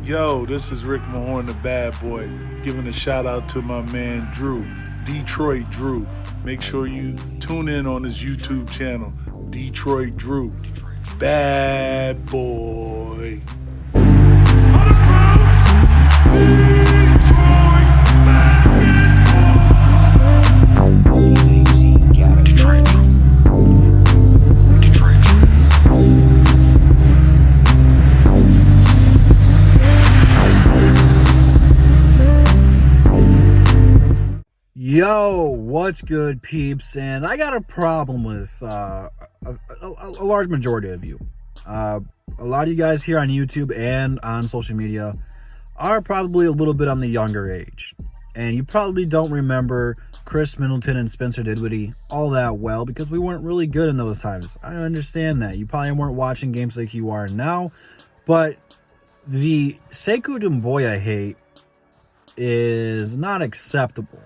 Yo, this is Rick Mahorn, the bad boy, giving a shout out to my man Drew, Detroit Drew. Make sure you tune in on his YouTube channel, Detroit Drew. Bad boy. Yo, what's good, peeps? And I got a problem with a large majority of you. A lot of you guys here on YouTube and on social media are probably a little bit on the younger age. And you probably don't remember Chris Middleton and Spencer Dinwiddie all that well because we weren't really good in those times. I understand that. You probably weren't watching games like you are now. But the Sekou Doumbouya hate is not acceptable.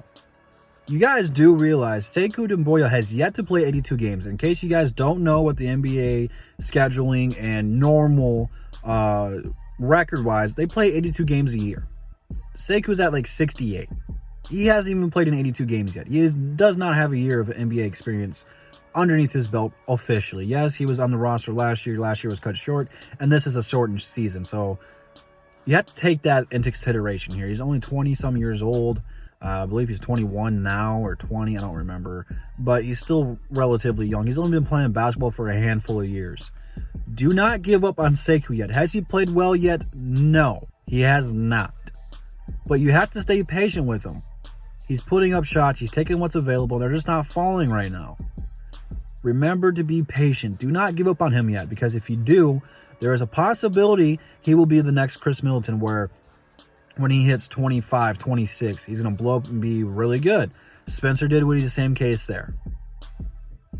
You guys do realize Sekou Doumbouya has yet to play 82 games. In case you guys don't know what the NBA scheduling and normal record-wise, they play 82 games a year. Sekou's at like 68. He hasn't even played in 82 games yet. He does not have a year of NBA experience underneath his belt officially. Yes, he was on the roster last year. Last year was cut short, and this is a shortened season. So you have to take that into consideration here. He's only 20-some years old. I believe he's 21 now or 20, I don't remember. But he's still relatively young. He's only been playing basketball for a handful of years. Do not give up on Sekou yet. Has he played well yet? No, he has not. But you have to stay patient with him. He's putting up shots. He's taking what's available. They're just not falling right now. Remember to be patient. Do not give up on him yet, because if you do, there is a possibility he will be the next Chris Middleton, where when he hits 25, 26, he's going to blow up and be really good. Spencer Dinwiddie, the same case there.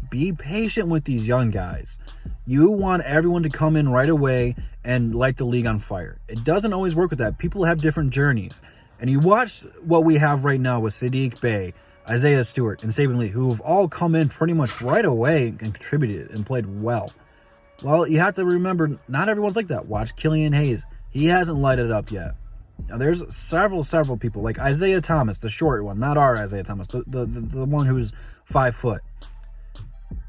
Be patient with these young guys. You want everyone to come in right away and light the league on fire. It doesn't always work with that. People have different journeys. And you watch what we have right now with Saddiq Bey, Isaiah Stewart, and Saben Lee, who have all come in pretty much right away and contributed and played well. Well, you have to remember, not everyone's like that. Watch Killian Hayes. He hasn't lighted it up yet. Now, there's several people, like Isaiah Thomas, the short one, not our Isaiah Thomas, the one who's 5 foot.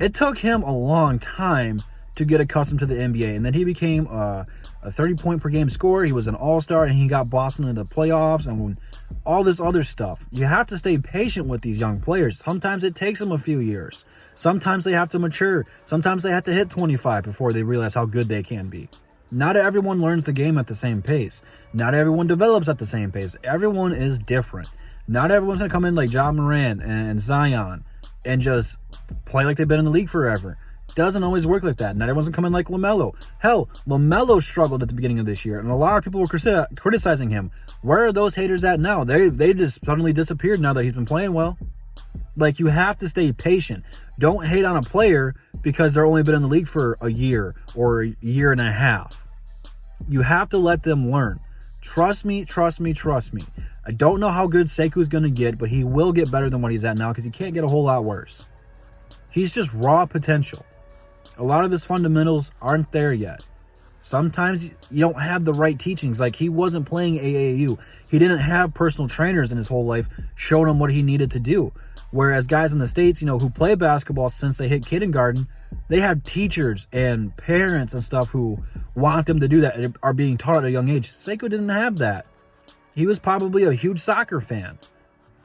It took him a long time to get accustomed to the NBA, and then he became a 30-point per game scorer. He was an all-star, and he got Boston into the playoffs and all this other stuff. You have to stay patient with these young players. Sometimes it takes them a few years. Sometimes they have to mature. Sometimes they have to hit 25 before they realize how good they can be. Not everyone learns the game at the same pace. Not everyone develops at the same pace. Everyone is different. Not everyone's going to come in like Ja Morant and Zion and just play like they've been in the league forever. Doesn't always work like that. Not everyone's going to come in like LaMelo. Hell, LaMelo struggled at the beginning of this year, and a lot of people were criticizing him. Where are those haters at now? They just suddenly disappeared now that he's been playing well. Like, you have to stay patient. Don't hate on a player because they're only been in the league for a year or a year and a half. You have to let them learn. Trust me. I don't know how good Sekou's going to get, but he will get better than what he's at now because he can't get a whole lot worse. He's just raw potential. A lot of his fundamentals aren't there yet. Sometimes you don't have the right teachings. Like, he wasn't playing AAU. He didn't have personal trainers in his whole life showing him what he needed to do. Whereas guys in the States, who play basketball since they hit kindergarten, they have teachers and parents and stuff who want them to do that and are being taught at a young age. Sekou didn't have that. He was probably a huge soccer fan.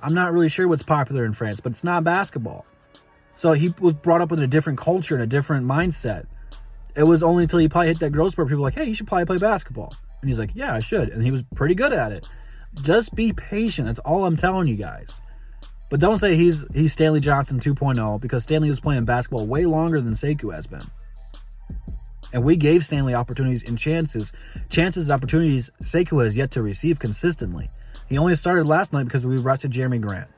I'm not really sure what's popular in France, but it's not basketball. So he was brought up in a different culture and a different mindset. It was only until he probably hit that growth spurt, people were like, hey, you should probably play basketball. And he's like, yeah, I should. And he was pretty good at it. Just be patient. That's all I'm telling you guys. But don't say he's Stanley Johnson 2.0, because Stanley was playing basketball way longer than Sekou has been. And we gave Stanley opportunities and chances. Opportunities Sekou has yet to receive consistently. He only started last night because we rested Jeremy Grant.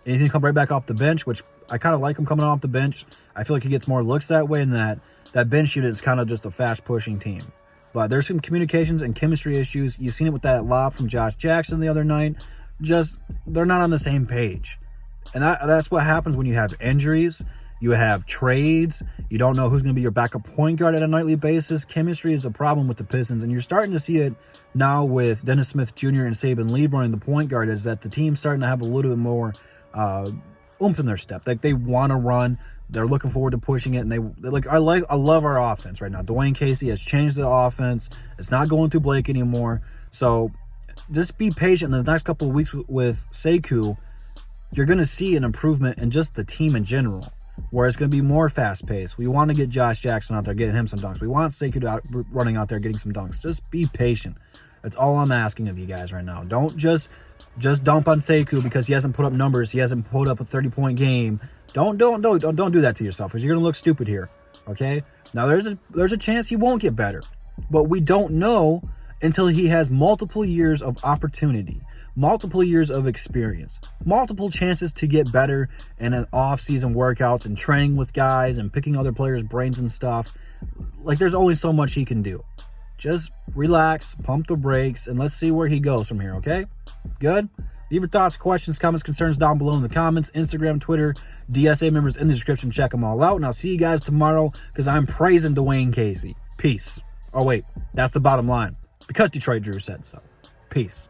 And he's going to come right back off the bench, which I kind of like him coming off the bench. I feel like he gets more looks that way, and that bench unit is kind of just a fast-pushing team. But there's some communications and chemistry issues. You've seen it with that lob from Josh Jackson the other night. Just, they're not on the same page. And that's what happens when you have injuries. You have trades. You don't know who's going to be your backup point guard at a nightly basis. Chemistry is a problem with the Pistons, and you're starting to see it now with Dennis Smith Jr. and Saban Lee running the point guard, is that the team's starting to have a little bit more oomph in their step. Like, they want to run. They're looking forward to pushing it, and I love our offense right now. Dwayne Casey has changed the offense. It's not going through Blake anymore. So just be patient in the next couple of weeks with Sekou. You're going to see an improvement in just the team in general, where it's going to be more fast-paced. We want to get Josh Jackson out there, getting him some dunks. We want Sekou running out there, getting some dunks. Just be patient. That's all I'm asking of you guys right now. Don't just dump on Sekou because he hasn't put up numbers. He hasn't put up a 30-point game. Don't do that to yourself, because you're going to look stupid here, okay? Now, there's a chance he won't get better, but we don't know until he has multiple years of opportunity, multiple years of experience, multiple chances to get better in an off-season workouts and training with guys and picking other players' brains and stuff. Like, there's only so much he can do. Just relax, pump the brakes, and let's see where he goes from here, okay? Good? Leave your thoughts, questions, comments, concerns down below in the comments. Instagram, Twitter, DSA members in the description. Check them all out. And I'll see you guys tomorrow, because I'm praising Dwayne Casey. Peace. Oh, wait. That's the bottom line, because Detroit Drew said so. Peace.